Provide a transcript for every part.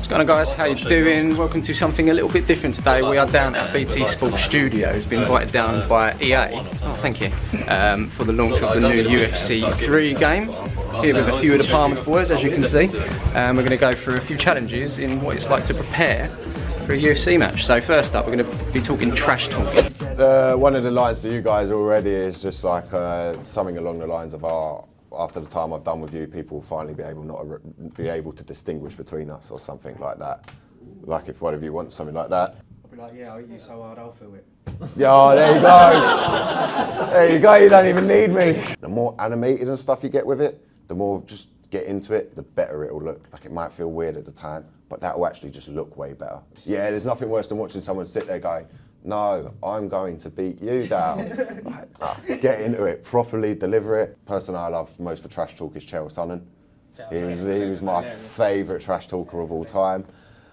What's going on, guys? How you doing? Welcome to something a little bit different today. We are down at BT Sports Studios, been invited down by EA, oh thank you, for the launch of the new UFC 3 game. Here with a few of the Palmer's boys, as you can see. We're going to go through a few challenges in what it's like to prepare for a UFC match. So first up, we're going to be talking trash talking. One of the lines for you guys already is just like something along the lines of after the time I've done with you, people will finally be able to distinguish between us, or something like that. Like if one of you wants something like that. I'll be like, yeah, I'll eat you so hard I'll feel it. Yeah, oh, there you go. There you go, you don't even need me. The more animated and stuff you get with it, the more just get into it, the better it'll look. Like it might feel weird at the time, but that will actually just look way better. Yeah, there's nothing worse than watching someone sit there going, no, I'm going to beat you down. Like, get into it, properly deliver it. Person I love most for trash talk is Chael Sonnen. He was my favourite trash talker of all time.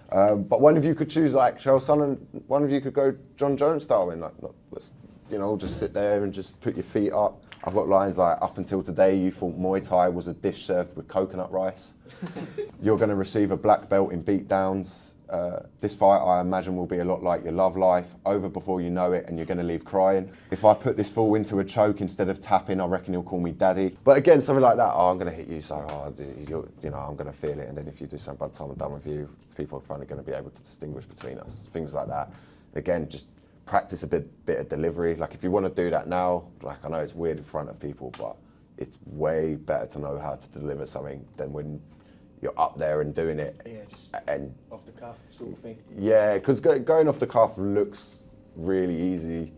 But one of you could choose like Chael Sonnen, one of you could go John Jones style in, like, let's, you know, just sit there and just put your feet up. I've got lines like, up until today you thought Muay Thai was a dish served with coconut rice. You're going to receive a black belt in beatdowns. This fight, I imagine, will be a lot like your love life, over before you know it, and you're going to leave crying. If I put this fool into a choke instead of tapping, I reckon he'll call me daddy. But again, something like that, oh, I'm going to hit you so hard, you know, I'm going to feel it. And then if you do something, by the time I'm done with you, people are finally going to be able to distinguish between us. Things like that. Again, just practice a bit of delivery. Like if you want to do that now, like I know it's weird in front of people, but it's way better to know how to deliver something than when you're up there and doing it. Yeah, just and off the cuff sort of thing. Yeah, because going off the cuff looks really easy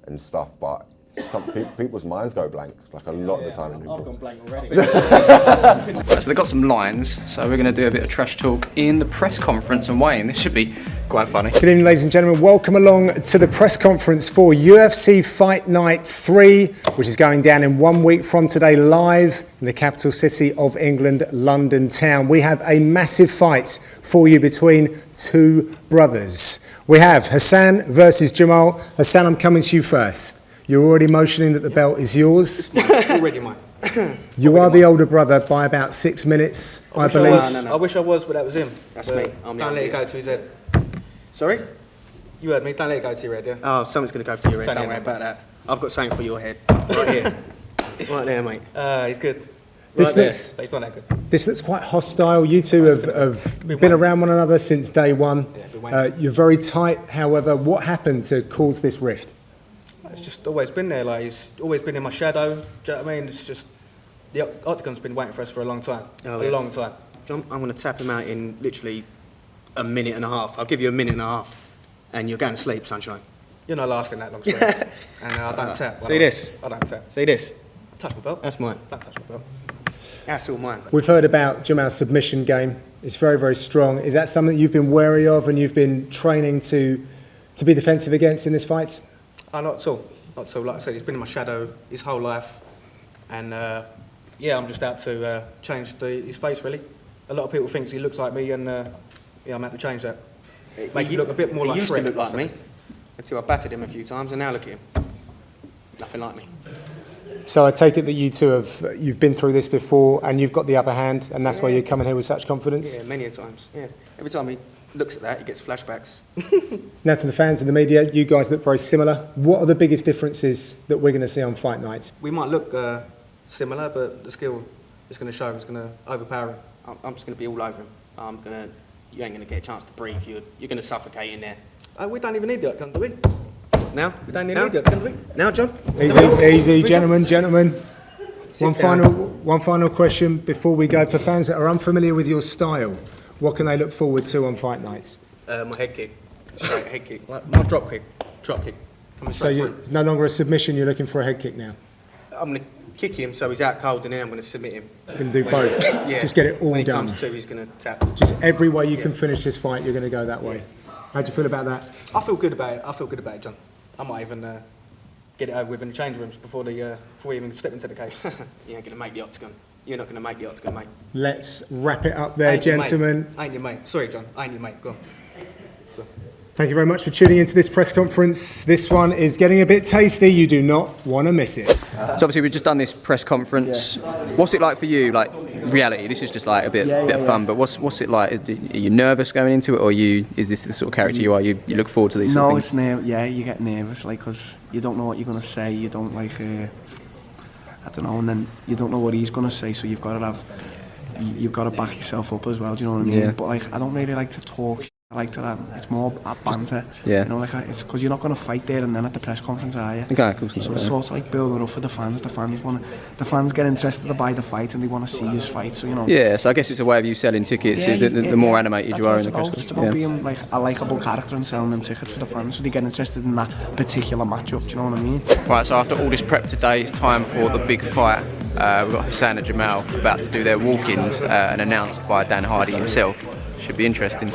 and stuff, but some people's minds go blank, like a lot of the time. I've gone blank already. Right, so they've got some lines, so we're going to do a bit of trash talk in the press conference. And Wayne, this should be quite funny. Good evening, ladies and gentlemen. Welcome along to the press conference for UFC Fight Night 3, which is going down in 1 week from today, live in the capital city of England, London town. We have a massive fight for you between two brothers. We have Hassan versus Jamal. Hassan, I'm coming to you first. You're already motioning that the belt is yours. Already mine. You are the older brother by about 6 minutes, I believe. I wish I was, but that was him. That's me. Don't let it go to his head. Sorry? You heard me. Don't let it go to your head, yeah? Oh, someone's going to go for your head. Don't worry about that. I've got something for your head. Right here. Right there, mate. He's good. This Right looks, there. He's not that good. this looks quite hostile. You two have been around one another since day one. You're very tight. However, what happened to cause this rift? It's just always been there. Like he's always been in my shadow. Do you know what I mean? It's just the octagon's been waiting for us for a long time. Oh, yeah. A long time. John, I'm going to tap him out in literally a minute and a half. I'll give you a minute and a half, and you're going to sleep, sunshine. You're not lasting that long, straight. And I don't tap. See this? I don't tap. See this? Touch my belt. That's mine. Don't touch my belt. That's all mine. We've heard about Jamal's submission game. It's very, very strong. Is that something that you've been wary of and you've been training to be defensive against in this fight? Not at all. Not at all. Like I said, he's been in my shadow his whole life. And yeah, I'm just out to change his face, really. A lot of people think he looks like me, and yeah, I'm out to change that. Make him look a bit more like Shrek. He used to look like me, until I battered him a few times, and now look at him. Nothing like me. So I take it that you two you've been through this before and you've got the upper hand, and that's why you're coming here with such confidence? Yeah, many a times. Yeah. Every time he looks at that, he gets flashbacks. Now to the fans and the media, you guys look very similar. What are the biggest differences that we're going to see on fight nights? We might look similar, but the skill is going to show. It's going to overpower him. I'm just going to be all over him. You ain't going to get a chance to breathe. You're going to suffocate in there. We don't even need the outcome, do we? Now? We don't need the outcome, do we? Now, John? Easy, gentlemen. One final question before we go. For fans that are unfamiliar with your style, what can they look forward to on fight nights? My head kick. Straight head kick. My drop kick. Drop kick. So it's no longer a submission, you're looking for a head kick now? I'm going to kick him so he's out cold, and then I'm going to submit him. You can do both. Yeah. Just get it all when he done. comes to, he's going to tap. Just every way you can finish this fight, you're going to go that way. How do you feel about that? I feel good about it. John. I might even get it over with in the change rooms before we even step into the cage. You ain't going to make the octagon. You're not going to make the octagon, mate. Let's wrap it up there, gentlemen. Ain't your mate. Sorry, John. Ain't your mate. Go on. Thank you very much for tuning into this press conference. This one is getting a bit tasty. You do not want to miss it. So obviously we've just done this press conference. What's it like for you? Like reality. This is just like a bit of fun. But what's it like? Are you nervous going into it, or is this the sort of character you are? You look forward to these sort of things? Yeah, you get nervous, like, because you don't know what you're gonna say. You don't like, I don't know, and then you don't know what he's gonna say. So you've got to back yourself up as well. Do you know what I mean? Yeah. But like, I don't really like to talk. I like to it's more banter. Yeah. You know, like it's because you're not going to fight there and then at the press conference, are you? Okay, cool. So it's sort of like building up for the fans. The fans get interested to buy the fight and they want to see his fight. So you know. Yeah. So I guess it's a way of you selling tickets. The more animated you are in the press conference. It's about being like a likeable character and selling them tickets for the fans, so they get interested in that particular matchup. Do you know what I mean? Right. So after all this prep today, it's time for the big fight. We've got Hassan and Jamal about to do their walk-ins and announced by Dan Hardy himself. Should be interesting.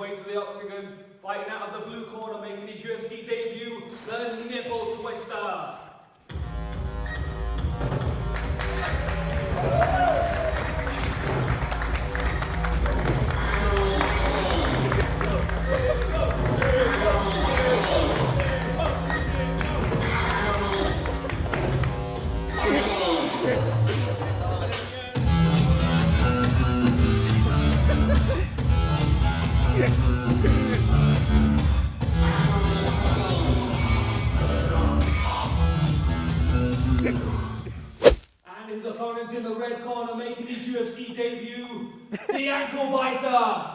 To the octagon, fighting out of the blue corner, making his UFC debut, the Nipple Twister. And his opponent in the red corner, making his UFC debut, the Ankle Biter.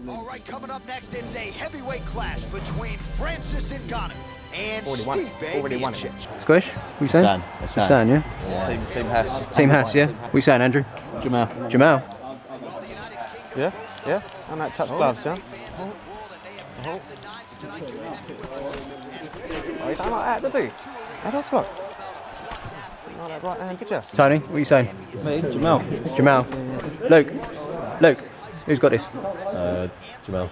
All right, coming up next, it's a heavyweight clash between Francis Ngannou and Steve Miocic. Squish? What you saying? Hassan, yeah? Team Hass. Team Hass, yeah? What you saying, Andrew? Jamal. Jamal? Yeah. And that touch gloves, yeah. Oh, you don't like that, do you? I don't block. Oh, that right hand, good job. Tony, what are you saying? Me, Jamal. Jamal? Luke? Who's got this? Jamal.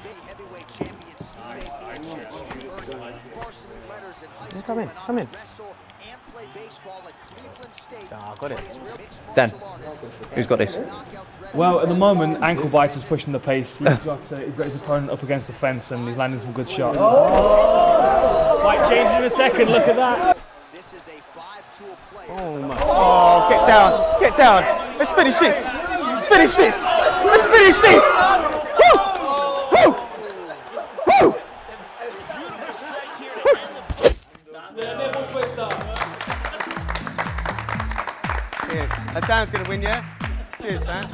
Come in. Ah, got it. Dan? Who's got this? Well, at the moment, Ankle Biter's pushing the pace. He's got his opponent up against the fence and he's landing some good shots. Fight changing in a second, look at that. This is a 5-tool play. Oh my. Oh, get down. Let's finish this. Woo! The Nipple Twister. Cheers. Hassan's going to win, yeah? Cheers, man.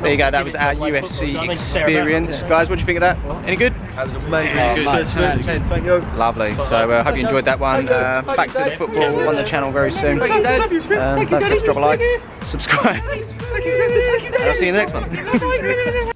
There you go, that was our UFC Experience. Guys, what do you think of that? Any good? That was amazing. Thank you. Lovely. So hope you enjoyed that one. Back to the football on the channel very soon. Don't forget to drop a like, subscribe. I'll see you in the next one.